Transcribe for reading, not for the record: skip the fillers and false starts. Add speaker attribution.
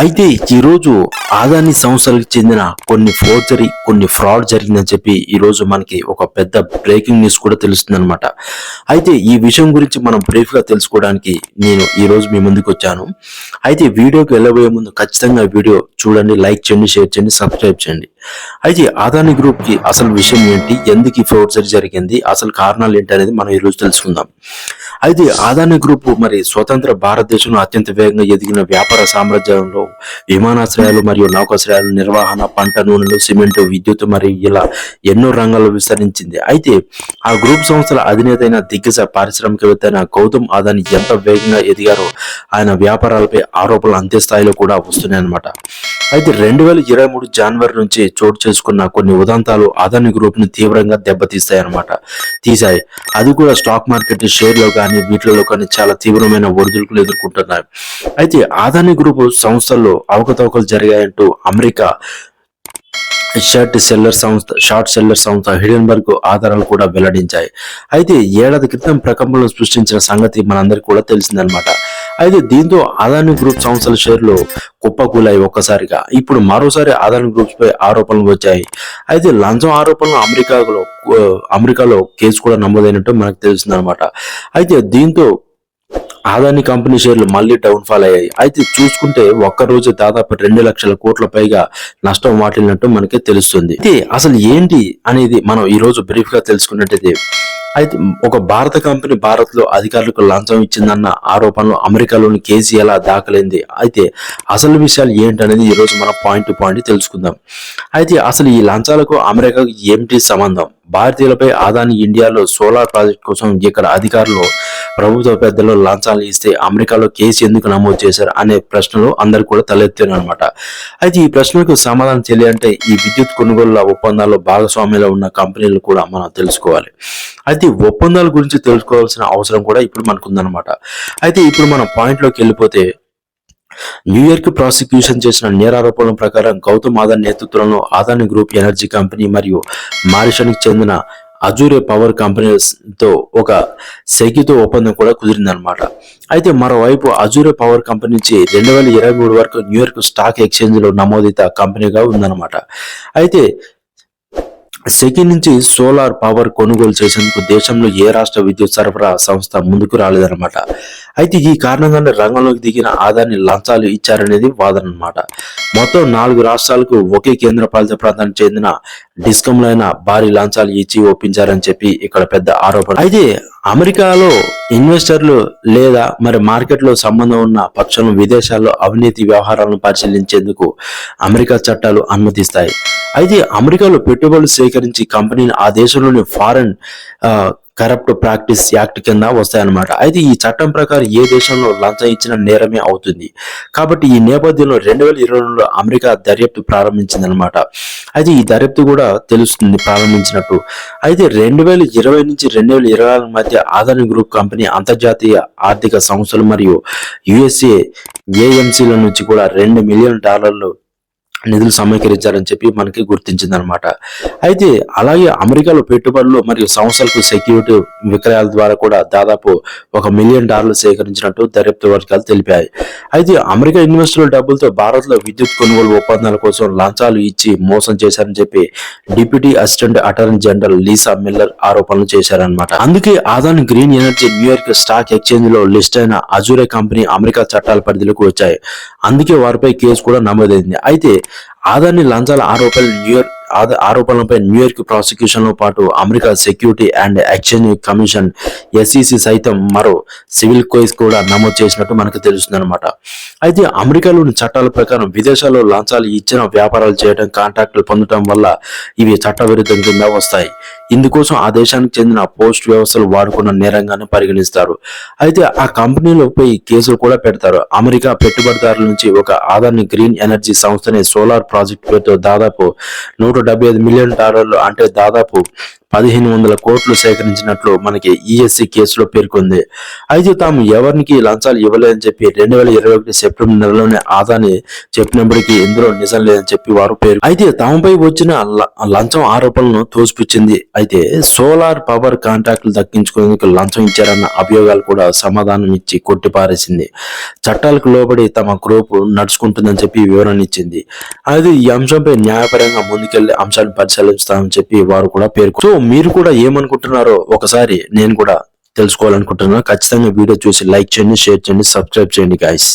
Speaker 1: అయితే ఈరోజు ఆదాని సంస్థలకు చెందిన కొన్ని ఫ్రాడ్ జరిగిందని చెప్పి ఈరోజు మనకి ఒక పెద్ద బ్రేకింగ్ న్యూస్ కూడా తెలుస్తుందన్నమాట. అయితే ఈ విషయం గురించి మనం బ్రీఫ్ గా తెలుసుకోవడానికి నేను ఈ రోజు మీ ముందుకు వచ్చాను. అయితే వీడియోకి వెళ్ళబోయే ముందు ఖచ్చితంగా వీడియో చూడండి, లైక్ చేయండి, షేర్ చేయండి, సబ్స్క్రైబ్ చేయండి. అయితే ఆదాని గ్రూప్ కి అసలు విషయం ఏంటి, ఎందుకు ఈ ఫ్రాడ్ జరిగింది, అసలు కారణాలు ఏంటి అనేది మనం ఈ రోజు తెలుసుకుందాం. అయితే ఆదాని గ్రూప్ మరి స్వతంత్ర భారతదేశంలో అత్యంత వేగంగా ఎదిగిన వ్యాపార సామ్రాజ్యంలో విమానాశ్రయాలు మరియు నౌకాశ్రయాలు నిర్వహణ, పంట నూనెలు, సిమెంట్, విద్యుత్ మరియు ఇలా ఎన్నో రంగాల్లో విస్తరించింది. అయితే ఆ గ్రూప్ సంస్థల అధినేత అయిన దిగ్గజ పారిశ్రామికవేత్త అయిన గౌతమ్ అదాని ఎంత వేగంగా ఎదిగారో ఆయన వ్యాపారాలపై ఆరోపణలు అంతే స్థాయిలో కూడా వస్తున్నాయన్నమాట. అయితే 2023 జనవరి నుంచి చోటు చేసుకున్న కొన్ని ఉదంతాలు అదాని గ్రూప్ ని తీవ్రంగా తీసాయి. అది కూడా స్టాక్ మార్కెట్ షేర్లో కానీ వీటిలో కానీ చాలా తీవ్రమైన ఒడిదుడుకులు ఎదుర్కొంటున్నాయి. అయితే అదాని గ్రూప్ సంస్థల్లో అవకతవకలు జరిగాయంటూ అమెరికా షార్ట్ సెల్లర్ సంస్థ హిడెన్బర్గ్ ఆధారాలు కూడా వెల్లడించాయి. అయితే ఏడాది క్రితం ప్రకంపనలు సృష్టించిన సంగతి మనందరికీ కూడా తెలిసిందనమాట. అయితే దీంతో అదాని గ్రూప్ సంస్థల షేర్లు కుప్పకూలాయి ఒక్కసారిగా. ఇప్పుడు మరోసారి అదాని గ్రూప్స్ పై ఆరోపణలు వచ్చాయి. అయితే లంచం ఆరోపణలు అమెరికాలో కేసు కూడా నమోదైనట్టు మనకు తెలిసిందనమాట. అయితే దీంతో అదాని కంపెనీ షేర్లు మళ్ళీ డౌన్ ఫాల్ అయ్యాయి. అయితే చూసుకుంటే ఒక్కరోజు దాదాపు 2 లక్షల కోట్ల పైగా నష్టం వాటిల్లినట్టు మనకి తెలుస్తుంది. అయితే అసలు ఏంటి అనేది మనం ఈ రోజు బ్రీఫ్ గా తెలుసుకున్నట్టయితే, అయితే ఒక భారత కంపెనీ భారత్ లో అధికారులకు లంచం ఇచ్చిందన్న ఆరోపణలు అమెరికాలోని కేసు ఎలా దాఖలైంది, అయితే అసలు విషయాలు ఏంటనేది ఈ రోజు మనం పాయింట్ టు పాయింట్ తెలుసుకుందాం. అయితే అసలు ఈ లంచాలకు అమెరికాకు ఏమిటి సంబంధం, భారతీయులపై అదాని ఇండియాలో సోలార్ ప్రాజెక్ట్ కోసం ఇక్కడ అధికారులు ప్రభుత్వ పెద్దలు లంచాలు ఇస్తే అమెరికాలో కేసు ఎందుకు నమోదు చేశారు అనే ప్రశ్నలు అందరు కూడా తలెత్తారనమాట. అయితే ఈ ప్రశ్నలకు సమాధానం తెలియాలంటే ఈ విద్యుత్ కొనుగోళ్ల ఒప్పందాల్లో భాగస్వామ్యంలో ఉన్న కంపెనీలు కూడా మనం తెలుసుకోవాలి. అయితే ఒప్పందాల గురించి తెలుసుకోవాల్సిన అవసరం కూడా ఇప్పుడు మనకు ఉందన్నమాట. అయితే ఇప్పుడు మనం పాయింట్లోకి వెళ్ళిపోతే, న్యూయార్క్ ప్రాసిక్యూషన్ చేసిన నేరారోపణల ప్రకారం గౌతమ్ అదాని నేతృత్వంలో అదాని గ్రూప్ ఎనర్జీ కంపెనీ మరియు మారిషస్కి చెందిన అజూరే పవర్ కంపెనీతో ఒక సెకితో ఒప్పందం కూడా కుదిరిందనమాట. అయితే మరోవైపు అజూరే పవర్ కంపెనీ నుంచి 2023 వరకు న్యూయార్క్ స్టాక్ ఎక్స్చేంజ్ లో నమోదిత కంపెనీగా ఉందన్నమాట. అయితే సెకి నుంచి సోలార్ పవర్ కొనుగోలు చేసేందుకు దేశంలో ఏ రాష్ట్ర విద్యుత్ సరఫరా సంస్థ ముందుకు రాలేదన్నమాట. అయితే ఈ కారణంగానే రంగంలోకి దిగిన అదాని లంచాలు ఇచ్చారనేది వాదన అనమాట. మొత్తం 4 రాష్ట్రాలకు ఒకే కేంద్ర పాలిత ప్రాంతానికి చెందిన డిస్కంలైన భారీ లంచాలు ఇచ్చి ఒప్పించారని చెప్పి ఇక్కడ పెద్ద ఆరోపణ. అయితే అమెరికాలో ఇన్వెస్టర్లు లేదా మరి మార్కెట్ లో సంబంధం ఉన్న పక్షులను విదేశాల్లో అవినీతి వ్యవహారాలను పరిశీలించేందుకు అమెరికా చట్టాలు అనుమతిస్తాయి. అయితే అమెరికాలో పెట్టుబడులు సేకరించి కంపెనీని ఆ దేశంలోని ఫారెన్ కరప్ట్ ప్రాక్టీస్ యాక్ట్ కింద వస్తాయన్నమాట. అయితే ఈ చట్టం ప్రకారం ఏ దేశంలో లంచం ఇచ్చిన నేరమే అవుతుంది. కాబట్టి ఈ నేపథ్యంలో 2022లో అమెరికా దర్యాప్తు ప్రారంభించిందనమాట. అయితే ఈ దర్యాప్తు కూడా తెలుస్తుంది ప్రారంభించినట్టు. అయితే 2020 నుంచి 2024 మధ్య అదాని గ్రూప్ కంపెనీ అంతర్జాతీయ ఆర్థిక సంస్థలు మరియు యుఎస్ఏ ఏఎంసీల నుంచి కూడా $2 మిలియన్ నిధులు సమీకరించారని చెప్పి మనకి గుర్తించిందనమాట. అయితే అలాగే అమెరికాలో పెట్టుబడులు మరియు సంస్థలకు సెక్యూరిటీ విక్రయాల ద్వారా కూడా దాదాపు $1 మిలియన్ సేకరించినట్టు దర్యాప్తు వర్గాలు తెలిపాయి. అయితే అమెరికా ఇన్వెస్టర్ల డబ్బులతో భారత్ లో విద్యుత్ కొనుగోలు ఒప్పందాల కోసం లంచాలు ఇచ్చి మోసం చేశారని చెప్పి deputy assistant attorney general Lisa Miller ఆరోపణలు చేశారనమాట. అందుకే Adani green energy New York stock exchange లో లిస్ట్ అయిన అజూరే కంపెనీ అమెరికా చట్టాల పరిధిలోకి వచ్చాయి. అందుకే వారిపై కేసు కూడా నమోదైంది. అయితే అదాని లంచాల ఆరోపణలపై న్యూయార్క్ ప్రాసిక్యూషన్ తో పాటు America security and exchange commission SEC సైతం మరో సివిల్ కేసు కూడా నమోదు చేసినట్టు మనకు తెలుస్తుందన్నమాట. అయితే అమెరికాలోని చట్టాల ప్రకారం విదేశాల్లో లంచాలు ఇచ్చిన వ్యాపారాలు చేయడం, కాంట్రాక్టులు పొందడం వల్ల ఇవి చట్టవిరుద్ధం కింద వస్తాయి. ఇందుకోసం ఆ దేశానికి చెందిన పోస్ట్ వ్యవస్థలు వాడుకున్న నేరంగానే పరిగణిస్తారు. అయితే ఆ కంపెనీలపై కేసులు కూడా పెడతారు. అమెరికా పెట్టుబడిదారుల నుంచి ఒక అదాని గ్రీన్ ఎనర్జీ సంస్థనే సోలార్ ప్రాజెక్ట్ పేరుతో దాదాపు $175 మిలియన్ అంటే దాదాపు 1500 కోట్లు సేకరించినట్లు మనకి ఈఎస్సీ కేసులో పేర్కొంది. అయితే తాము ఎవరికి లంచాలు ఇవ్వలేదని చెప్పి 2021 సెప్టెంబర్ నెలలోనే ఆదాని చెప్పినప్పటికీ ఇందులో నిజం లేదని చెప్పి వారు అయితే తమపై వచ్చిన లంచం ఆరోపణలను తోసిపుచ్చింది. అయితే సోలార్ పవర్ కాంట్రాక్టులు దక్కించుకునేందుకు లంచం ఇచ్చారన్న అభియోగాలు కూడా సమాధానం ఇచ్చి కొట్టిపారేసింది. చట్టాలకు లోబడి తమ గ్రూప్ నడుచుకుంటుందని చెప్పి వివరణ ఇచ్చింది. అయితే ఈ అంశంపై న్యాయపరంగా ముందుకెళ్లే అంశాన్ని పరిశీలిస్తామని చెప్పి వారు కూడా పేర్కొన్నారు. మీరు కూడా ఏమనుకుంటున్నారో ఒకసారి నేను కూడా తెలుసుకోవాలనుకుంటున్నాను. ఖచ్చితంగా వీడియో చూసి లైక్ చేయండి, షేర్ చేయండి, సబ్స్క్రైబ్ చేయండి గైస్.